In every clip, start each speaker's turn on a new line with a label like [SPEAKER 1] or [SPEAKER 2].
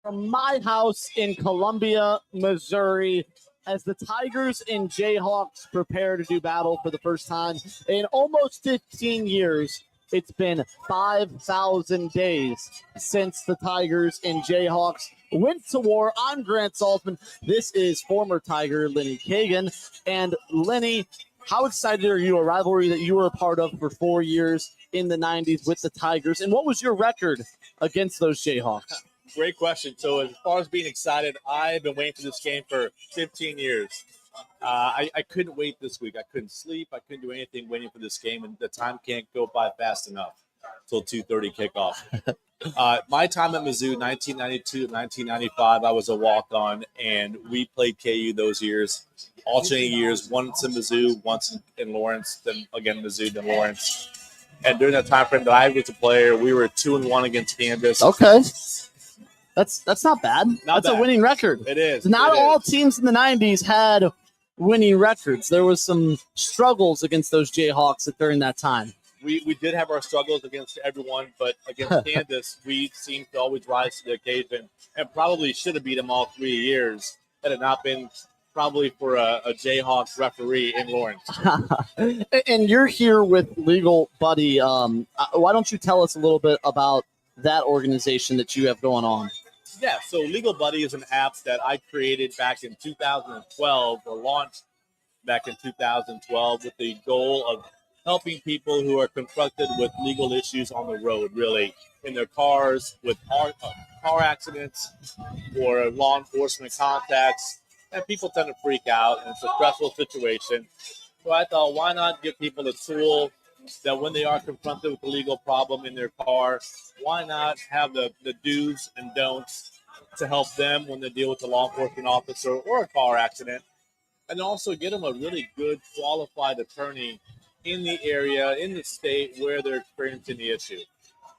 [SPEAKER 1] From my house in Columbia, Missouri, as the Tigers and Jayhawks prepare to do battle for the first time in almost 15 years. It's been 5,000 days since the Tigers and Jayhawks went to war. I'm Grant Salsman. This is former Tiger Lenny Kagan. And Lenny, how excited are you? A rivalry that you were a part of for 4 years in the 90s with the Tigers. And what was your record against those Jayhawks?
[SPEAKER 2] Great question. So as far as being excited, I've been waiting for this game for 15 years. I couldn't wait this week. I couldn't sleep. I couldn't do anything waiting for this game, and the time can't go by fast enough until 2:30 kickoff. My time at Mizzou, 1992 to 1995, I was a walk-on, and we played KU those years, alternating years, once in Mizzou, once in Lawrence, then again Mizzou, then Lawrence. And during that time frame that I was a player, we were 2-1 against Kansas.
[SPEAKER 1] Okay. That's not bad. That's a winning record.
[SPEAKER 2] It is.
[SPEAKER 1] Not all teams in the 90s had winning records. There was some struggles against those Jayhawks during that time.
[SPEAKER 2] We did have our struggles against everyone, but against Kansas, we seemed to always rise to the occasion and probably should have beat them all 3 years had it not been probably for a Jayhawks referee in Lawrence.
[SPEAKER 1] And you're here with Legal Buddy. Why don't you tell us a little bit about that organization that you have going on?
[SPEAKER 2] Yeah, so Legal Buddy is an app that I created back in 2012 or launched back in 2012 with the goal of helping people who are confronted with legal issues on the road, really, in their cars, with car accidents or law enforcement contacts. And people tend to freak out, and it's a stressful situation. So I thought, why not give people a tool that when they are confronted with a legal problem in their car, why not have the do's and don'ts to help them when they deal with a law enforcement officer or a car accident, and also get them a really good qualified attorney in the area, in the state where they're experiencing the issue.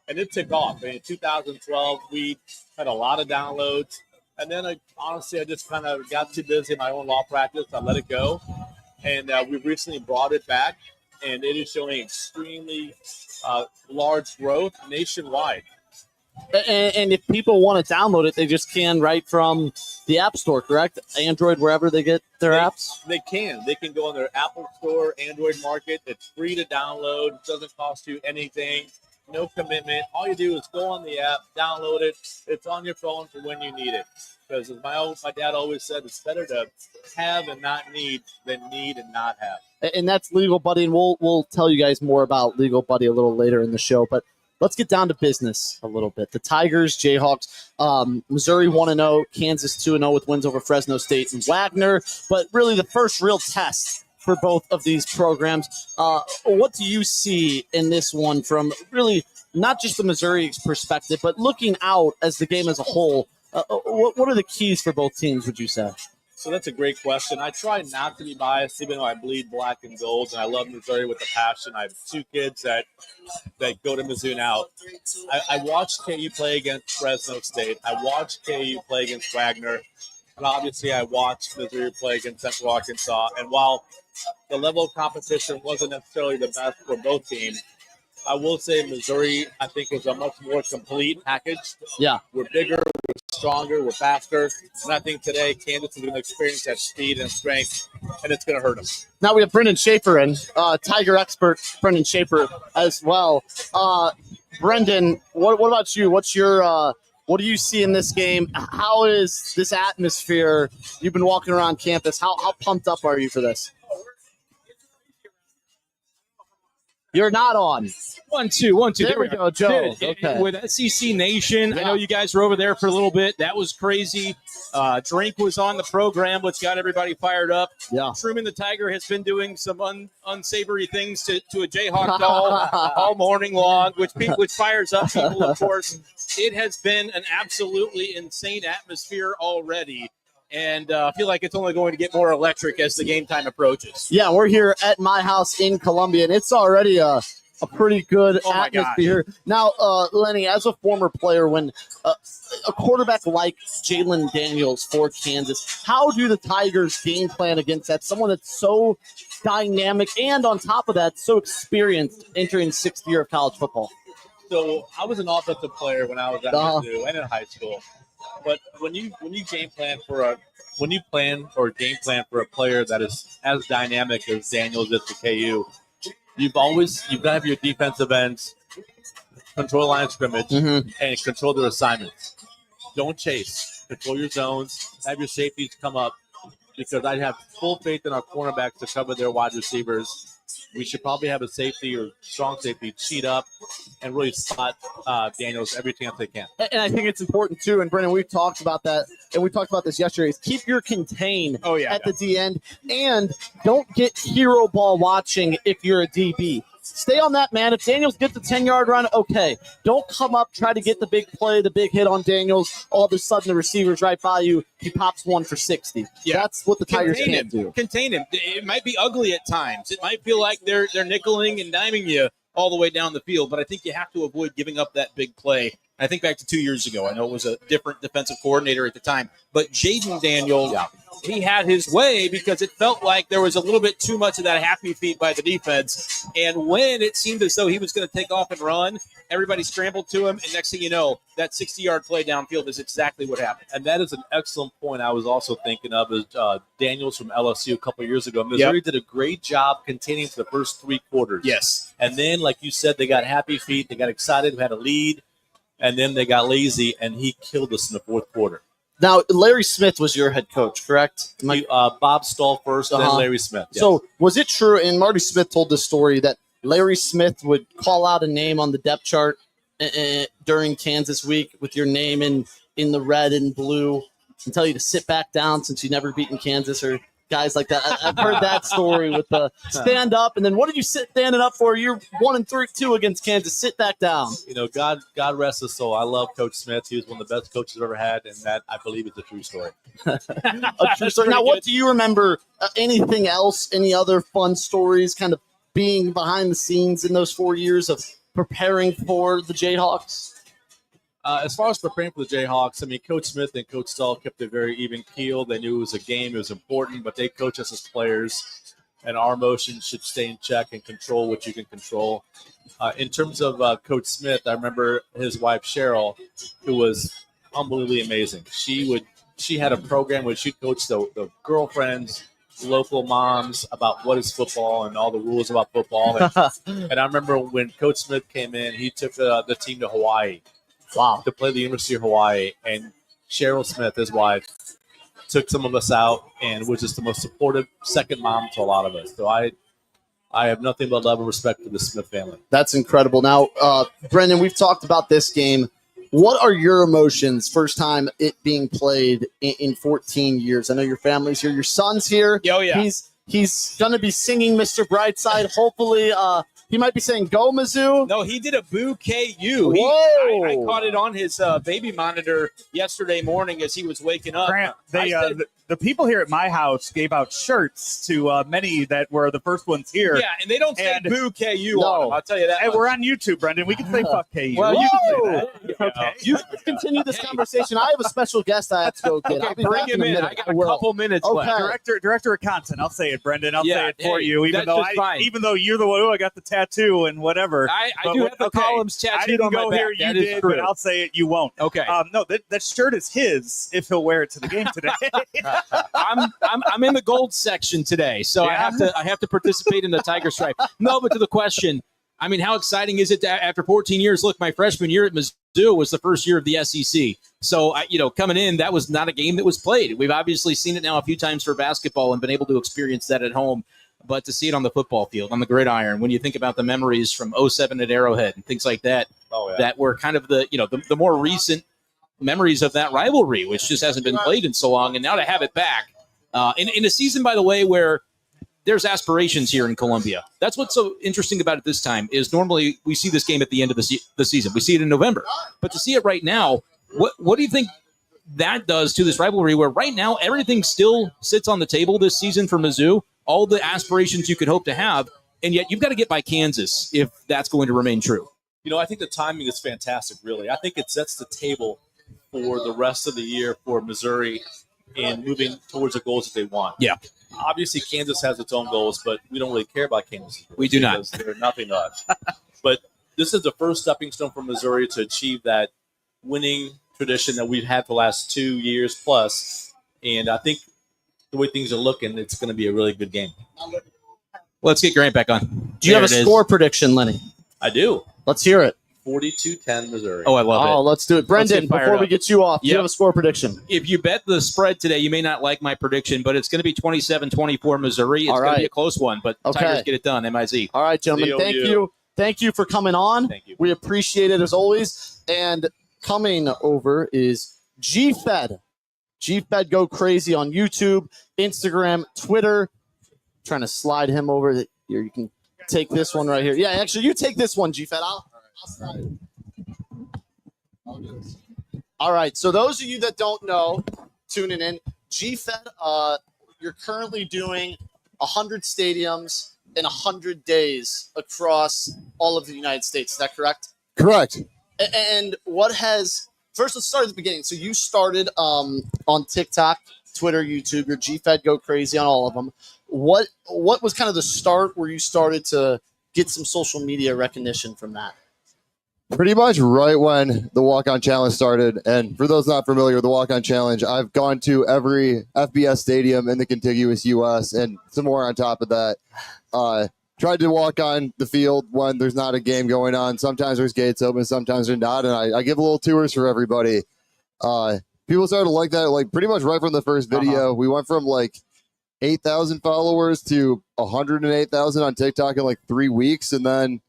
[SPEAKER 2] And it took off. In 2012, we had a lot of downloads. And then, honestly, I just kind of got too busy in my own law practice. I let it go. And we recently brought it back. And it is showing extremely large growth nationwide.
[SPEAKER 1] And if people want to download it, they just can right from the App Store, correct? Android, wherever they get their apps?
[SPEAKER 2] They can. They can go on their Apple Store, Android Market. It's free to download. It doesn't cost you anything. No commitment. All you do is go on the app, download it. It's on your phone for when you need it. Because as my dad always said, it's better to have and not need than need and not have.
[SPEAKER 1] And that's Legal Buddy, and we'll tell you guys more about Legal Buddy a little later in the show. But let's get down to business a little bit. The Tigers, Jayhawks, Missouri 1-0, Kansas 2-0 with wins over Fresno State and Wagner. But really the first real test for both of these programs. What do you see in this one from really not just the Missouri perspective, but looking out as the game as a whole? What are the keys for both teams, would you say?
[SPEAKER 2] So that's a great question. I try not to be biased, even though I bleed black and gold, and I love Missouri with a passion. I have 2 kids that go to Mizzou now. I watched KU play against Fresno State. I watched KU play against Wagner. And obviously, I watched Missouri play against Central Arkansas. And while the level of competition wasn't necessarily the best for both teams, I will say Missouri, I think, was a much more complete package.
[SPEAKER 1] Yeah.
[SPEAKER 2] We're bigger, we're stronger, we're faster. And I think today Kansas is going to experience that speed and strength, and it's going to hurt them.
[SPEAKER 1] Now we have Brendan Schaefer in, Tiger expert Brendan Schaefer as well. Brendan, what about you? What's your what do you see in this game? How is this atmosphere? You've been walking around campus. How pumped up are you for this? You're not on.
[SPEAKER 3] 1, 2, 1, 2.
[SPEAKER 1] There we go, Joe. Okay.
[SPEAKER 3] With SEC Nation, I know you guys were over there for a little bit. That was crazy. Drink was on the program, which got everybody fired up.
[SPEAKER 1] Yeah.
[SPEAKER 3] Truman the Tiger has been doing some unsavory things to a Jayhawk doll all morning long, which fires up people, of course. It has been an absolutely insane atmosphere already. And I feel like it's only going to get more electric as the game time approaches.
[SPEAKER 1] Yeah, we're here at my house in Columbia, and it's already a pretty good atmosphere. Now, Lenny, as a former player, when a quarterback like Jalen Daniels for Kansas, how do the Tigers game plan against that? Someone that's so dynamic and, on top of that, so experienced entering 6th year of college football.
[SPEAKER 2] So I was an offensive player when I was at Mizzou and in high school. But when you game plan game plan for a player that is as dynamic as Daniels is to KU, you've got to have your defensive ends control line of scrimmage and control their assignments. Don't chase. Control your zones. Have your safeties come up, because I have full faith in our cornerbacks to cover their wide receivers. We should probably have a safety or strong safety cheat up and really spot Daniels every chance they can.
[SPEAKER 1] And I think it's important, too, and Brendan, we've talked about that, and we talked about this yesterday, is keep your contain at the D end, and don't get hero ball watching if you're a DB. Stay on that, man. If Daniels gets the 10-yard run, okay. Don't come up, try to get the big play, the big hit on Daniels. All of a sudden, the receiver's right by you. He pops one for 60. Yeah. That's what the Tigers can't do.
[SPEAKER 3] Contain him. It might be ugly at times. It might feel like they're nickeling and diming you all the way down the field, but I think you have to avoid giving up that big play. I think back to 2 years ago. I know it was a different defensive coordinator at the time, but Jaden Daniels, he had his way because it felt like there was a little bit too much of that happy feet by the defense. And when it seemed as though he was going to take off and run, everybody scrambled to him. And next thing you know, that 60-yard play downfield is exactly what happened.
[SPEAKER 2] And that is an excellent point. I was also thinking of is Daniels from LSU a couple of years ago. Missouri did a great job containing for the first 3 quarters.
[SPEAKER 3] Yes.
[SPEAKER 2] And then, like you said, they got happy feet. They got excited, had a lead. And then they got lazy, and he killed us in the 4th quarter.
[SPEAKER 1] Now, Larry Smith was your head coach, correct?
[SPEAKER 2] Bob Stahl first, then Larry Smith. Yes.
[SPEAKER 1] So was it true, and Marty Smith told this story, that Larry Smith would call out a name on the depth chart during Kansas week with your name in the red and blue and tell you to sit back down since you never beaten Kansas, or guys like that? I've heard that story with the stand up, and then what did you sit standing up for? You're 1-2 against Kansas. Sit back down.
[SPEAKER 2] You know, God rest his soul. I love Coach Smith. He was one of the best coaches I've ever had, and that, I believe, is a true story.
[SPEAKER 1] A true story. Now, what do you remember? Anything else? Any other fun stories kind of being behind the scenes in those 4 years of preparing for the Jayhawks?
[SPEAKER 2] As far as preparing for the Jayhawks, I mean, Coach Smith and Coach Stahl kept a very even keel. They knew it was a game, it was important, but they coach us as players, and our emotions should stay in check and control what you can control. In terms of Coach Smith, I remember his wife, Cheryl, who was unbelievably amazing. She had a program where she'd coach the girlfriends, local moms, about what is football and all the rules about football. And I remember when Coach Smith came in, he took the team to Hawaii.
[SPEAKER 1] Wow.
[SPEAKER 2] To play the University of Hawaii, and Cheryl Smith, his wife, took some of us out and was just the most supportive second mom to a lot of us. So I have nothing but love and respect for the Smith family.
[SPEAKER 1] That's incredible. Now, Brendan, we've talked about this game. What are your emotions first time it being played in 14 years? I know your family's here. Your son's here.
[SPEAKER 3] Oh, yeah.
[SPEAKER 1] He's going to be singing Mr. Brightside. Hopefully, he might be saying, "Go Mizzou."
[SPEAKER 3] No, he did a boo KU.
[SPEAKER 1] Whoa.
[SPEAKER 3] I caught it on his baby monitor yesterday morning as he was waking up.
[SPEAKER 4] Grant, the people here at my house gave out shirts to many that were the first ones here.
[SPEAKER 3] Yeah, and they don't say boo KU on them, I'll tell you that.
[SPEAKER 4] And we're on YouTube, Brendan. We can say fuck KU.
[SPEAKER 1] Well,
[SPEAKER 4] you can say that.
[SPEAKER 1] Okay. You continue this conversation. I have a special guest I have to go get.
[SPEAKER 3] Okay,
[SPEAKER 1] I'll be
[SPEAKER 3] bring
[SPEAKER 1] back
[SPEAKER 3] him
[SPEAKER 1] in a
[SPEAKER 3] in.
[SPEAKER 1] minute.
[SPEAKER 3] I got a couple minutes left.
[SPEAKER 4] Director of content. I'll say it, Brendan. I'll say it for you, even though you're the one who I got the tattoo and whatever.
[SPEAKER 3] I do have the columns tattooed
[SPEAKER 4] I didn't
[SPEAKER 3] on my
[SPEAKER 4] go
[SPEAKER 3] back.
[SPEAKER 4] here. You
[SPEAKER 3] That is
[SPEAKER 4] did,
[SPEAKER 3] true.
[SPEAKER 4] but I'll say it. You won't.
[SPEAKER 3] Okay.
[SPEAKER 4] No, that shirt is his if he'll wear it to the game today.
[SPEAKER 3] I'm in the gold section today, so I have to participate in the Tiger Stripe. No, but to the question, I mean, how exciting is it to, after 14 years? Look, my freshman year at Mizzou was the first year of the SEC. So, coming in, that was not a game that was played. We've obviously seen it now a few times for basketball and been able to experience that at home. but to see it on the football field, on the gridiron, when you think about the memories from 07 at Arrowhead and things like that, that were kind of the more recent memories of that rivalry, which just hasn't been played in so long. And now to have it back in a season, by the way, where there's aspirations here in Columbia. That's what's so interesting about it this time is normally we see this game at the end of the season. We see it in November. But to see it right now, what do you think that does to this rivalry where right now everything still sits on the table this season for Mizzou, all the aspirations you could hope to have, and yet you've got to get by Kansas if that's going to remain true?
[SPEAKER 2] I think the timing is fantastic, really. I think it sets the table for the rest of the year for Missouri in moving towards the goals that they want.
[SPEAKER 3] Yeah.
[SPEAKER 2] Obviously, Kansas has its own goals, but we don't really care about Kansas.
[SPEAKER 3] We do not.
[SPEAKER 2] They're nothing to us. But this is the first stepping stone for Missouri to achieve that winning tradition that we've had for the last 2 years plus. And I think the way things are looking, it's going to be a really good game.
[SPEAKER 3] Let's get Grant back on.
[SPEAKER 1] Do you have a score prediction, Lenny?
[SPEAKER 2] I do.
[SPEAKER 1] Let's hear it.
[SPEAKER 2] 42-10 Missouri.
[SPEAKER 3] Oh, I love it.
[SPEAKER 1] Oh, let's do it. Brendan, before we get you off, do you have a score prediction?
[SPEAKER 3] If you bet the spread today, you may not like my prediction, but it's going to be 27-24 Missouri. It's going to be a close one, but Tigers get it done, MIZ.
[SPEAKER 1] All right, gentlemen. Thank you. Thank you for coming on.
[SPEAKER 2] Thank you.
[SPEAKER 1] We appreciate it as always. And coming over is G-Fed. G-Fed Go Crazy on YouTube, Instagram, Twitter. Trying to slide him over. Here, you can take this one right here. Yeah, actually, you take this one, G-Fed. I'll slide it. All right. So those of you that don't know, tuning in, G-Fed, you're currently doing 100 stadiums in 100 days across all of the United States. Is that correct?
[SPEAKER 5] Correct.
[SPEAKER 1] And first let's start at the beginning. So you started on TikTok, Twitter, YouTube, your G-Fed Go Crazy on all of them. What was kind of the start where you started to get some social media recognition from that?
[SPEAKER 5] Pretty much right when the Walk-On Challenge started. And for those not familiar with the Walk-On Challenge, I've gone to every FBS stadium in the contiguous U.S. and some more on top of that. Tried to walk on the field when there's not a game going on. Sometimes there's gates open, sometimes they're not. And I give a little tours for everybody. People started to like that, like pretty much right from the first video. We went from like 8,000 followers to 108,000 on TikTok in like 3 weeks. And then,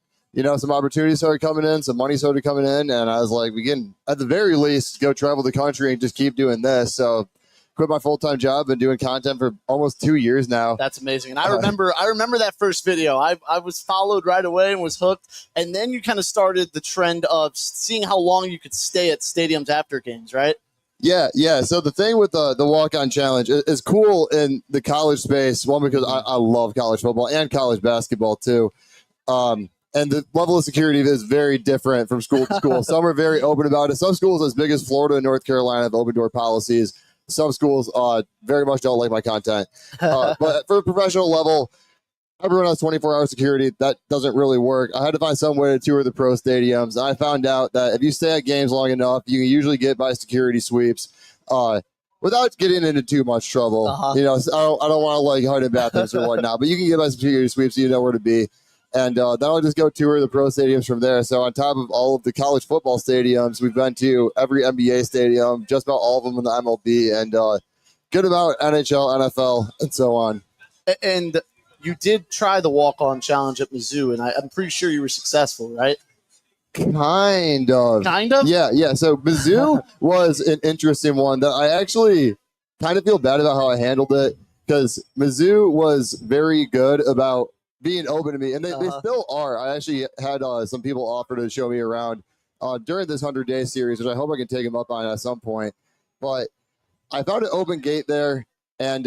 [SPEAKER 5] some opportunities started coming in, some money started coming in. And I was like, we can, at the very least, go travel the country and just keep doing this. So quit my full-time job, been doing content for almost 2 years now.
[SPEAKER 1] That's amazing. And I remember that first video. I was followed right away and was hooked. And then you kind of started the trend of seeing how long you could stay at stadiums after games, right?
[SPEAKER 5] Yeah. So the thing with the Walk-On Challenge is cool in the college space, one, because I love college football and college basketball too. And the level of security is very different from school to school. Some are very open about it. Some schools as big as Florida and North Carolina have open door policies. Some schools very much don't like my content. But for the professional level, everyone has 24-hour security. That doesn't really work. I had to find some way to tour the pro stadiums. I found out that if you stay at games long enough, you can usually get by security sweeps without getting into too much trouble. I don't want to like hide in bathrooms or whatnot, but you can get by security sweeps so you know where to be. And then I'll just go tour the pro stadiums from there. So on top of all of the college football stadiums, we've been to every NBA stadium, just about all of them in the MLB, and good about NHL, NFL, and so on.
[SPEAKER 1] And you did try the walk-on challenge at Mizzou, and I'm pretty sure you were successful, right?
[SPEAKER 5] Kind of.
[SPEAKER 1] Kind of?
[SPEAKER 5] Yeah. So Mizzou was an interesting one that I actually kind of feel bad about how I handled it, because Mizzou was very good about being open to me, and they still are. I actually had some people offer to show me around during this 100-day series, which I hope I can take them up on at some point. But I found an open gate there, and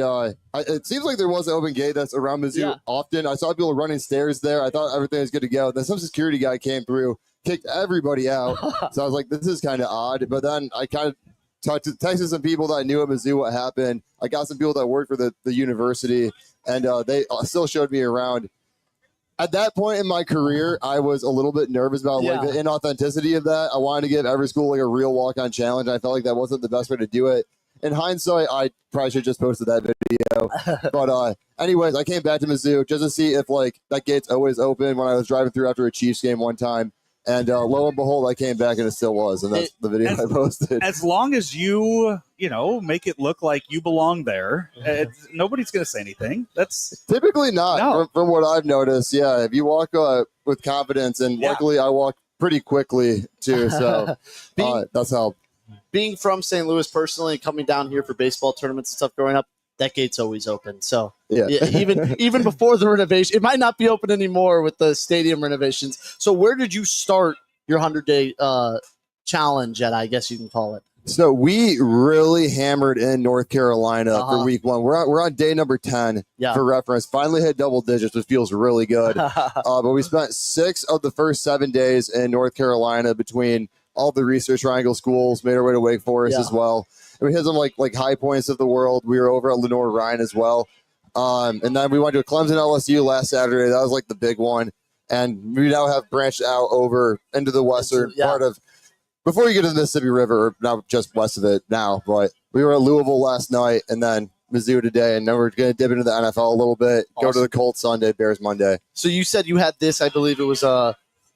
[SPEAKER 5] it seems like there was an open gate that's around Mizzou often. I saw people running stairs there. I thought everything was good to go. Then some security guy came through, kicked everybody out. So I was like, this is kind of odd. But then I kind of texted some people that I knew at Mizzou what happened. I got some people that worked for the university, and they still showed me around. At that point in my career, I was a little bit nervous about like the inauthenticity of that. I wanted to give every school like a real walk-on challenge. I felt like that wasn't the best way to do it. In hindsight, I probably should have just posted that video. But anyways, I came back to Mizzou just to see if like that gate's always open when I was driving through after a Chiefs game one time. And lo and behold, I came back and it still was, and that's the video I posted.
[SPEAKER 4] As long as you make it look like you belong there, nobody's going to say anything. That's
[SPEAKER 5] typically not from what I've noticed. Yeah, if you walk with confidence, and luckily I walk pretty quickly too, so that's helped.
[SPEAKER 1] Being from St. Louis personally, coming down here for baseball tournaments and stuff growing up, that gate's always open. So even before the renovation, it might not be open anymore with the stadium renovations. So where did you start your 100-day challenge at, I guess you can call it?
[SPEAKER 5] So we really hammered in North Carolina for week 1. We're on day number 10 for reference. Finally hit double digits, which feels really good. But we spent 6 of the first 7 days in North Carolina between all the Research Triangle schools, made our way to Wake Forest as well. And we hit some like high points of the world. We were over at Lenore Ryan as well. And then we went to Clemson LSU last Saturday. That was like the big one. And we now have branched out over into the western part of, before you get to the Mississippi River, or not just west of it now, but we were at Louisville last night and then Mizzou today. And then we're going to dip into the NFL a little bit, go to the Colts Sunday, Bears Monday.
[SPEAKER 1] So you said you had this, I believe it was a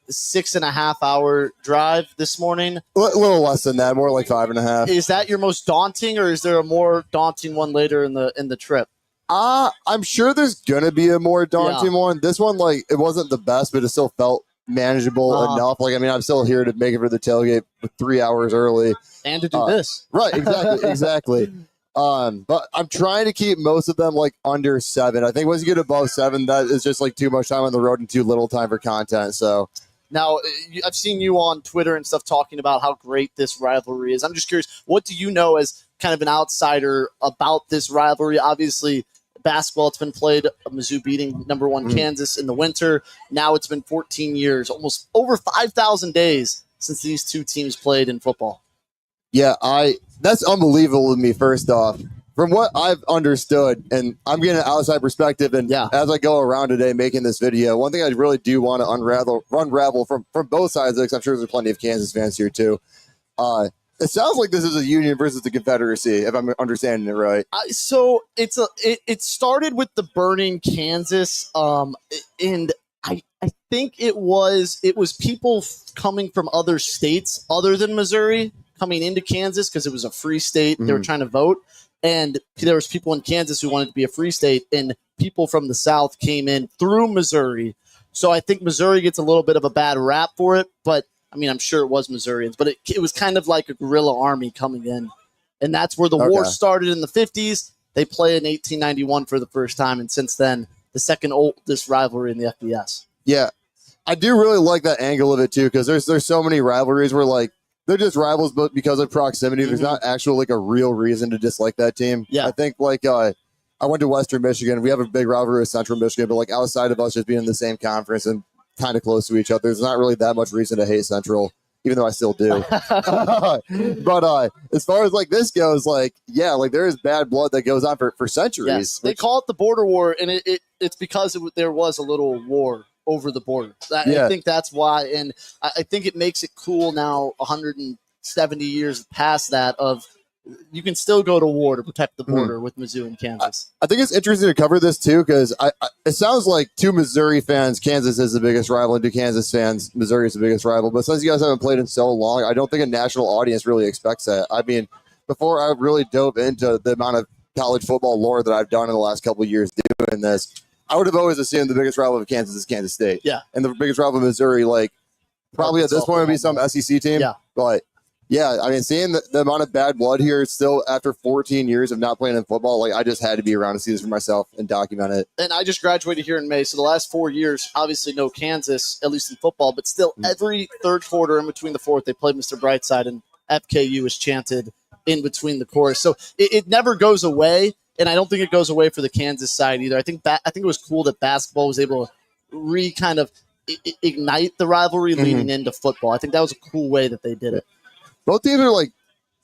[SPEAKER 1] 6.5 hour drive this morning.
[SPEAKER 5] A little less than that, more like 5.5.
[SPEAKER 1] Is that your most daunting, or is there a more daunting one later in the trip?
[SPEAKER 5] I'm sure there's gonna be a more daunting one. This one, like, it wasn't the best, but it still felt manageable enough. Like, I mean, I'm still here to make it for the tailgate 3 hours early
[SPEAKER 1] and to do this.
[SPEAKER 5] Right? Exactly. But I'm trying to keep most of them like under 7. I think once you get above 7, that is just like too much time on the road and too little time for content. So.
[SPEAKER 1] Now, I've seen you on Twitter and stuff talking about how great this rivalry is. I'm just curious, what do you know as kind of an outsider about this rivalry? Obviously, basketball, it's been played, Mizzou beating number 1 Kansas in the winter. Now it's been 14 years, almost over 5,000 days since these two teams played in football.
[SPEAKER 5] Yeah, that's unbelievable to me, first off. From what I've understood, and I'm getting an outside perspective, and as I go around today making this video, one thing I really do want to unravel from both sides, because I'm sure there's plenty of Kansas fans here too. It sounds like this is a union versus the Confederacy, if I'm understanding it right.
[SPEAKER 1] So it started with the burning Kansas, and I think it was people coming from other states other than Missouri coming into Kansas because it was a free state. They were trying to vote. And there was people in Kansas who wanted to be a free state, and people from the South came in through Missouri. So I think Missouri gets a little bit of a bad rap for it, but I mean, I'm sure it was Missourians, but it was kind of like a guerrilla army coming in. And that's where the war started in the 50s. They play in 1891 for the first time, and since then, the second oldest rivalry in the FBS.
[SPEAKER 5] Yeah, I do really like that angle of it too, because there's so many rivalries where like they're just rivals, but because of proximity, there's not actual like a real reason to dislike that team.
[SPEAKER 1] Yeah,
[SPEAKER 5] I think like I went to Western Michigan. We have a big rivalry with Central Michigan, but like outside of us just being in the same conference and kind of close to each other, there's not really that much reason to hate Central, even though I still do. But as far as like this goes, like like there is bad blood that goes on for centuries.
[SPEAKER 1] Yes. They call it the border war, and it's because there was a little war over the border. I think that's why, and I think it makes it cool now, 170 years past that, of you can still go to war to protect the border with Mizzou and Kansas.
[SPEAKER 5] I think it's interesting to cover this too, because it sounds like to Missouri fans, Kansas is the biggest rival, and to Kansas fans, Missouri is the biggest rival. But since you guys haven't played in so long, I don't think a national audience really expects that. I mean, before I really dove into the amount of college football lore that I've done in the last couple of years doing this, I would have always assumed the biggest rival of Kansas is Kansas State.
[SPEAKER 1] Yeah.
[SPEAKER 5] And the biggest rival of Missouri, like, probably at this point would be some SEC team.
[SPEAKER 1] Yeah.
[SPEAKER 5] But, yeah, I mean, seeing the amount of bad blood here still after 14 years of not playing in football, like, I just had to be around to see this for myself and document it.
[SPEAKER 1] And I just graduated here in May, so the last 4 years, obviously no Kansas, at least in football, but still every third quarter in between the fourth, they played Mr. Brightside, and FKU is chanted in between the chorus. So it never goes away. And I don't think it goes away for the Kansas side either. I think it was cool that basketball was able to kind of ignite the rivalry leading into football. I think that was a cool way that they did it.
[SPEAKER 5] Both teams are like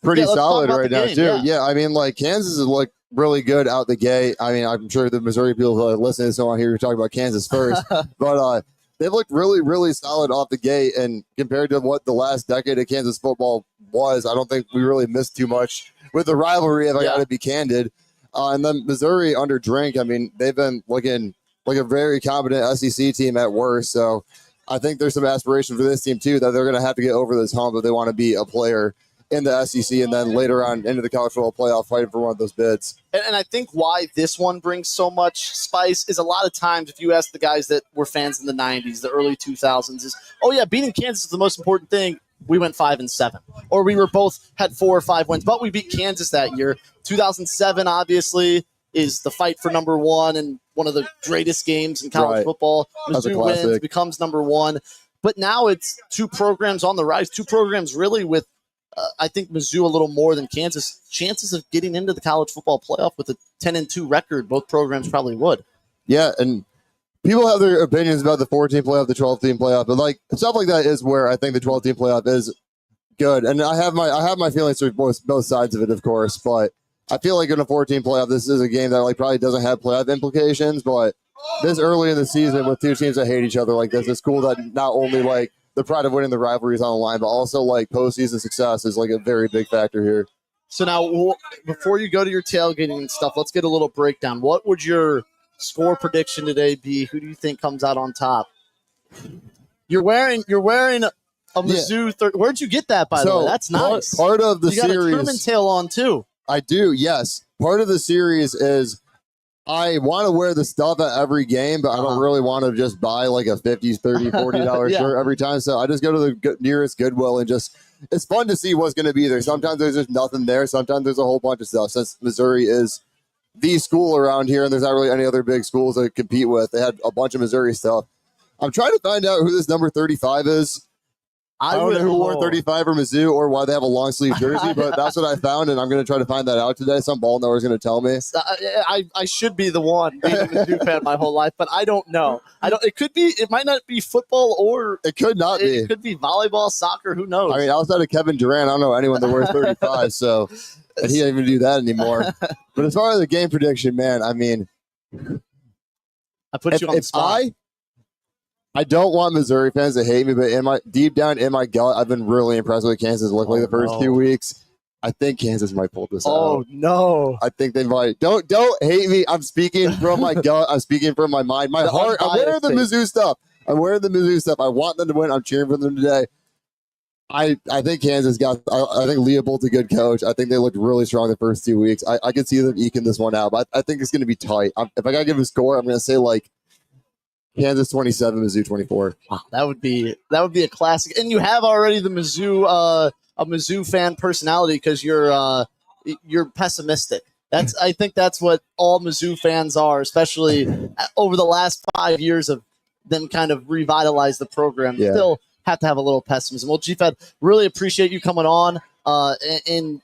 [SPEAKER 5] pretty solid right now too. Yeah, I mean, like Kansas is like really good out the gate. I mean, I'm sure the Missouri people who are listening to this don't want to hear you talk about Kansas first, but they've looked really, really solid off the gate. And compared to what the last decade of Kansas football was, I don't think we really missed too much with the rivalry, if I got to be candid. And then Missouri under Drink, I mean, they've been looking like a very competent SEC team at worst. So I think there's some aspiration for this team too, that they're going to have to get over this hump if they want to be a player in the SEC and then later on into the college football playoff fighting for one of those bids.
[SPEAKER 1] And I think why this one brings so much spice is a lot of times if you ask the guys that were fans in the 90s, the early 2000s, is, oh, yeah, beating Kansas is the most important thing. We went 5-7. Or we were both had 4 or 5 wins, but we beat Kansas that year. 2007, obviously, is the fight for number one and one of the greatest games in college football. Mizzou wins, becomes number one. But now it's 2 programs on the rise, 2 programs really with, I think Mizzou a little more than Kansas. Chances of getting into the college football playoff with a 10-2 record, both programs probably would.
[SPEAKER 5] Yeah, and people have their opinions about the 14 playoff, the 12-team playoff, but like stuff like that is where I think the 12-team playoff is good. And I have my feelings for both sides of it, of course, but I feel like in a 14 playoff, this is a game that like probably doesn't have playoff implications, but this early in the season with 2 teams that hate each other like this, it's cool that not only like the pride of winning the rivalry is on the line, but also like postseason success is like a very big factor here.
[SPEAKER 1] So now, before you go to your tailgating and stuff, let's get a little breakdown. What would your score prediction today be? Who do you think comes out on top? You're wearing a Mizzou. Where'd you get that, by the way? That's nice.
[SPEAKER 5] Part of the
[SPEAKER 1] you got
[SPEAKER 5] series.
[SPEAKER 1] A Truman tail on too.
[SPEAKER 5] I do. Yes. Part of the series is I want to wear the stuff at every game, but I don't really want to just buy like a $50, $30, $40 shirt every time. So I just go to the nearest Goodwill and it's fun to see what's going to be there. Sometimes there's just nothing there. Sometimes there's a whole bunch of stuff. Since Missouri is the school around here and there's not really any other big schools to compete with, they had a bunch of Missouri stuff. I'm trying to find out who this number 35 is. I don't know who wore 35 for Mizzou or why they have a long sleeve jersey, but that's what I found, and I'm going to try to find that out today. Some ball knower is going to tell me.
[SPEAKER 1] I should be the one being a Mizzou fan my whole life, but I don't know. It could be. It might not be football, or
[SPEAKER 5] it could not be.
[SPEAKER 1] It could be volleyball, soccer. Who knows?
[SPEAKER 5] I mean, outside of Kevin Durant, I don't know anyone that wears 35, so and he doesn't even do that anymore. But as far as the game prediction, man, I mean,
[SPEAKER 1] I put you on the spot.
[SPEAKER 5] I don't want Missouri fans to hate me, but deep down in my gut, I've been really impressed with Kansas. Luckily, the first few weeks, I think Kansas might pull this out.
[SPEAKER 1] Oh no!
[SPEAKER 5] I think they might. Don't hate me. I'm speaking from my gut. I'm speaking from my mind, my heart. I'm wearing the Mizzou stuff. I want them to win. I'm cheering for them today. I think Kansas got. I think Leopold's a good coach. I think they looked really strong the first 2 weeks. I can see them eking this one out, but I think it's going to be tight. If I got to give a score, I'm going to say like Kansas 27, Mizzou 24.
[SPEAKER 1] Wow, that would be a classic. And you have already the Mizzou a Mizzou fan personality because you're pessimistic. I think that's what all Mizzou fans are, especially over the last 5 years of them kind of revitalize the program. Yeah. Still have to have a little pessimism. Well, G-Fed, really appreciate you coming on and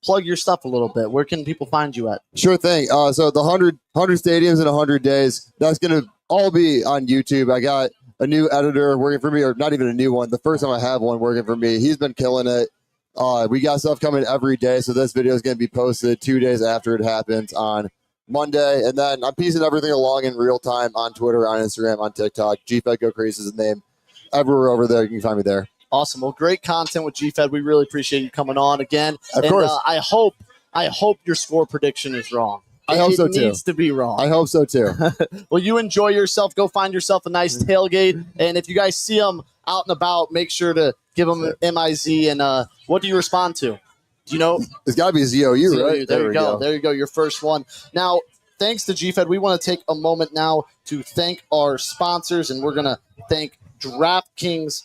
[SPEAKER 1] plug your stuff a little bit. Where can people find you at?
[SPEAKER 5] Sure thing. So the 100 stadiums in 100 days, that's going to all be on YouTube. I got a new editor working for me, or not even a new one. The first time I have one working for me. He's been killing it. We got stuff coming every day, so this video is going to be posted 2 days after it happens on Monday. And then I'm piecing everything along in real time on Twitter, on Instagram, on TikTok. GFed Go Crazy is the name. Everywhere over there, you can find me there.
[SPEAKER 1] Awesome. Well, great content with GFed. We really appreciate you coming on again.
[SPEAKER 5] Of course.
[SPEAKER 1] I hope your score prediction is wrong.
[SPEAKER 5] I hope so too.
[SPEAKER 1] It needs to be wrong.
[SPEAKER 5] I hope so too.
[SPEAKER 1] Well, you enjoy yourself. Go find yourself a nice tailgate. And if you guys see them out and about, make sure to give them MIZ. And what do you respond to? Do you know?
[SPEAKER 5] It's got to be ZOU, right?
[SPEAKER 1] There you go. There you go. Your first one. Now, thanks to GFed, we want to take a moment now to thank our sponsors. And we're going to thank DraftKings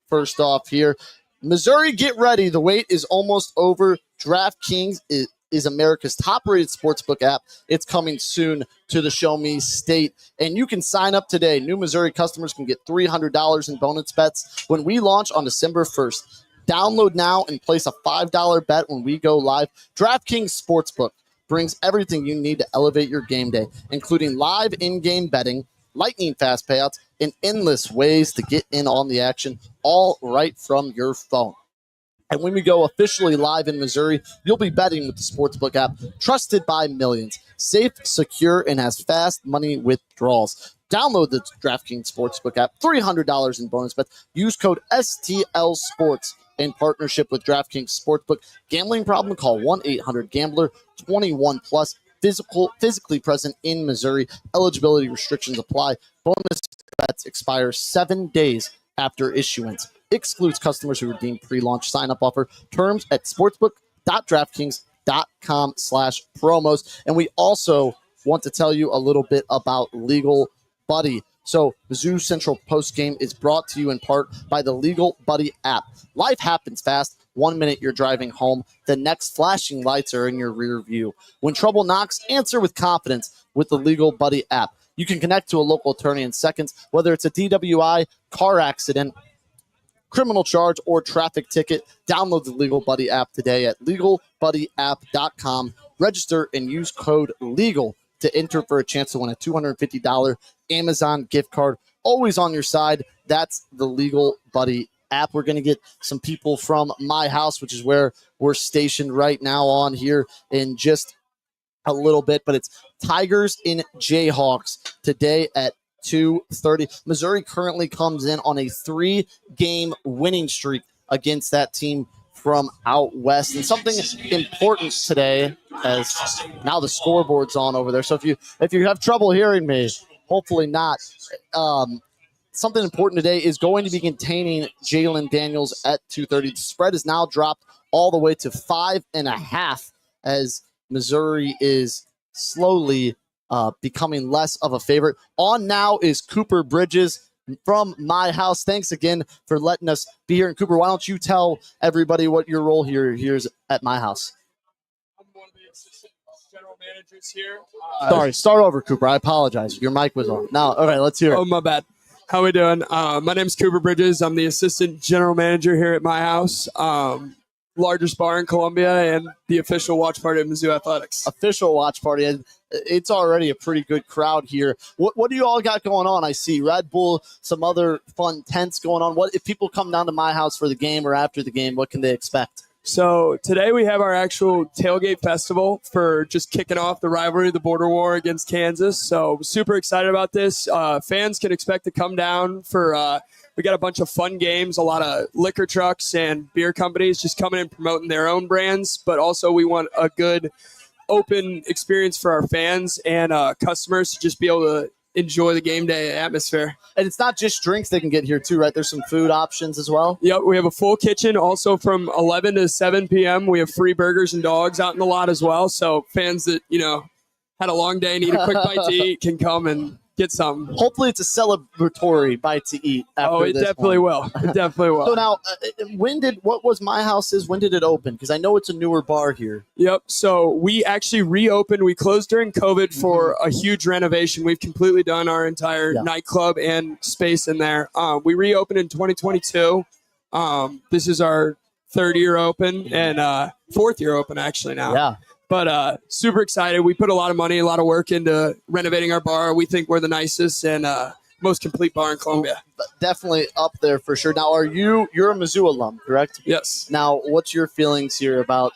[SPEAKER 1] first off here. Missouri, get ready. The wait is almost over. DraftKings is America's top-rated sportsbook app. It's coming soon to the Show Me State. And you can sign up today. New Missouri customers can get $300 in bonus bets when we launch on December 1st. Download now and place a $5 bet when we go live. DraftKings Sportsbook brings everything you need to elevate your game day, including live in-game betting, lightning fast payouts, and endless ways to get in on the action, all right from your phone. And when we go officially live in Missouri, you'll be betting with the Sportsbook app, trusted by millions. Safe, secure, and has fast money withdrawals. Download the DraftKings Sportsbook app, $300 in bonus bets. Use code STL Sports in partnership with DraftKings Sportsbook. Gambling problem? Call 1-800-GAMBLER. 21 plus. Physically present in Missouri. Eligibility restrictions apply. Bonus bets expire 7 days after issuance. Excludes customers who redeem pre-launch sign-up offer. Terms at sportsbook.draftkings.com/promos. And we also want to tell you a little bit about Legal Buddy. So Mizzou Central Postgame is brought to you in part by the Legal Buddy app. Life happens fast. 1 minute you're driving home, the next flashing lights are in your rear view. When trouble knocks, answer with confidence with the Legal Buddy app. You can connect to a local attorney in seconds, whether it's a DWI, car accident, criminal charge, or traffic ticket. Download the Legal Buddy app today at legalbuddyapp.com. Register and use code LEGAL to enter for a chance to win a $250 Amazon gift card. Always on your side. That's the Legal Buddy app. We're going to get some people from my house, which is where we're stationed right now, on here in just a little bit. But it's Tigers and Jayhawks today at 2:30. Missouri currently comes in on a 3-game winning streak against that team from out west. And something important today, as now the scoreboard's on over there. So if you have trouble hearing me, hopefully not. Something important today is going to be containing Jalen Daniels at 2:30. The spread is now dropped all the way to 5.5 as Missouri is slowly becoming less of a favorite. On now is Cooper Bridges from my house. Thanks again for letting us be here. And Cooper, why don't you tell everybody what your role here is at my house?
[SPEAKER 6] I'm one of the assistant general managers here.
[SPEAKER 1] Sorry, start over, Cooper. I apologize. Your mic was on. Now, all right, let's hear it.
[SPEAKER 6] Oh, my bad. How we doing? My name's Cooper Bridges. I'm the assistant general manager here at my house. Largest bar in Columbia and the official watch party of Mizzou Athletics.
[SPEAKER 1] Official watch party, and it's already a pretty good crowd here. What do you all got going on? I see Red Bull, some other fun tents going on. What if people come down to my house for the game or after the game? What can they expect?
[SPEAKER 6] So today we have our actual tailgate festival for just kicking off the rivalry, the border war against Kansas. So super excited about this. Fans can expect to come down for we got a bunch of fun games, a lot of liquor trucks and beer companies just coming in promoting their own brands. But also we want a good open experience for our fans and customers to just be able to enjoy the game day atmosphere.
[SPEAKER 1] And it's not just drinks they can get here too, right? There's some food options as well.
[SPEAKER 6] Yep, we have a full kitchen. Also from 11 to 7 p.m., we have free burgers and dogs out in the lot as well. So fans that, had a long day, need a quick bite to eat, can come and get some.
[SPEAKER 1] Hopefully it's a celebratory bite to eat.
[SPEAKER 6] Oh, it definitely will. It definitely will.
[SPEAKER 1] So now, what was my house's? When did it open? Because I know it's a newer bar here.
[SPEAKER 6] Yep. So we actually reopened. We closed during COVID for a huge renovation. We've completely done our entire nightclub and space in there. We reopened in 2022. This is our 3rd year open and 4th year open actually now.
[SPEAKER 1] Yeah.
[SPEAKER 6] But super excited. We put a lot of money, a lot of work into renovating our bar. We think we're the nicest and most complete bar in Columbia.
[SPEAKER 1] Definitely up there for sure. Now, you're a Mizzou alum, correct?
[SPEAKER 6] Yes.
[SPEAKER 1] Now, what's your feelings here about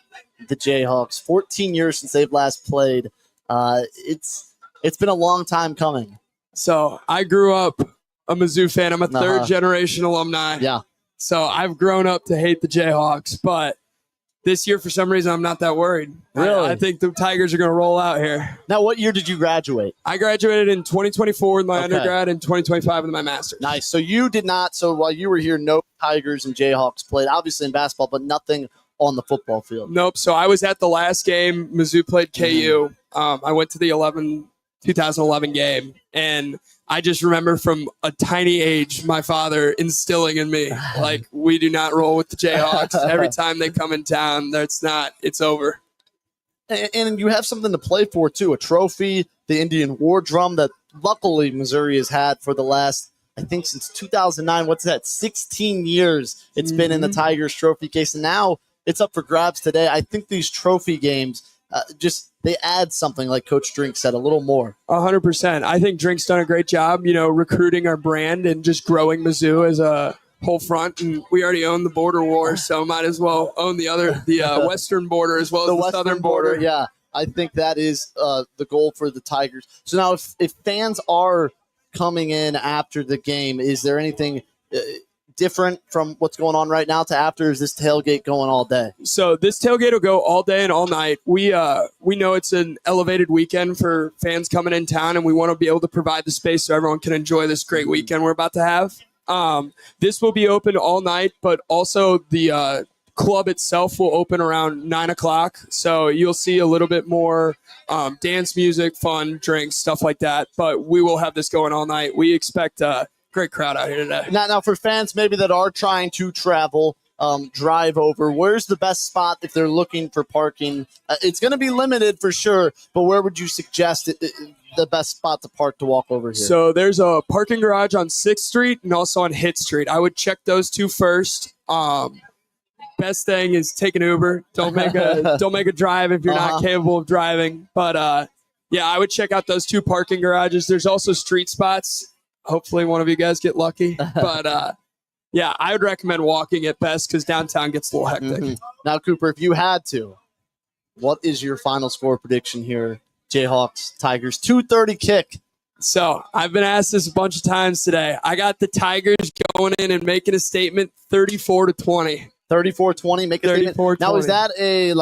[SPEAKER 1] the Jayhawks? 14 years since they've last played. It's been a long time coming.
[SPEAKER 6] So I grew up a Mizzou fan. I'm a 3rd generation alumni.
[SPEAKER 1] Yeah.
[SPEAKER 6] So I've grown up to hate the Jayhawks, but this year, for some reason, I'm not that worried.
[SPEAKER 1] Really?
[SPEAKER 6] I think the Tigers are going to roll out here.
[SPEAKER 1] Now, what year did you graduate?
[SPEAKER 6] I graduated in 2024 with my undergrad and 2025 with my master's.
[SPEAKER 1] Nice. So you did not. So while you were here, no Tigers and Jayhawks played, obviously in basketball, but nothing on the football field.
[SPEAKER 6] Nope. So I was at the last game. Mizzou played KU. I went to the 2011 game, and I just remember from a tiny age my father instilling in me, like, we do not roll with the Jayhawks. Every time they come in town, it's over.
[SPEAKER 1] And you have something to play for, too, a trophy, the Indian War Drum that luckily Missouri has had for the last, I think, since 2009. What's that, 16 years it's been in the Tigers trophy case. And now it's up for grabs today. I think these trophy games they add something, like Coach Drink said, a little more.
[SPEAKER 6] 100%. I think Drink's done a great job, recruiting our brand and just growing Mizzou as a whole front. And we already own the border war, so might as well own the western border as well as the southern border.
[SPEAKER 1] Yeah, I think that is the goal for the Tigers. So now if fans are coming in after the game, is there anything different from what's going on right now to after? Is this tailgate going all day?
[SPEAKER 6] So this tailgate will go all day and all night. We know it's an elevated weekend for fans coming in town, and we want to be able to provide the space so everyone can enjoy this great weekend we're about to have. This will be open all night, but also the club itself will open around 9 o'clock. So you'll see a little bit more dance music, fun, drinks, stuff like that. But we will have this going all night. We expect a great crowd out here today.
[SPEAKER 1] Now for fans maybe that are trying to travel, drive over, where's the best spot if they're looking for parking? It's going to be limited for sure, but where would you suggest the best spot to park to walk over here?
[SPEAKER 6] So there's a parking garage on 6th Street and also on Hitt Street. I would check those two first. Best thing is take an Uber. Don't make a drive if you're not capable of driving. But I would check out those two parking garages. There's also street spots. Hopefully one of you guys get lucky. But I would recommend walking at best because downtown gets a little hectic.
[SPEAKER 1] Mm-hmm. Now, Cooper, if you had to, what is your final score prediction here? Jayhawks, Tigers, 2:30 kick.
[SPEAKER 6] So I've been asked this a bunch of times today. I got the Tigers going in and making a statement 34-20.
[SPEAKER 1] 34-20, make a statement.
[SPEAKER 6] 34-20.
[SPEAKER 1] Now, is that a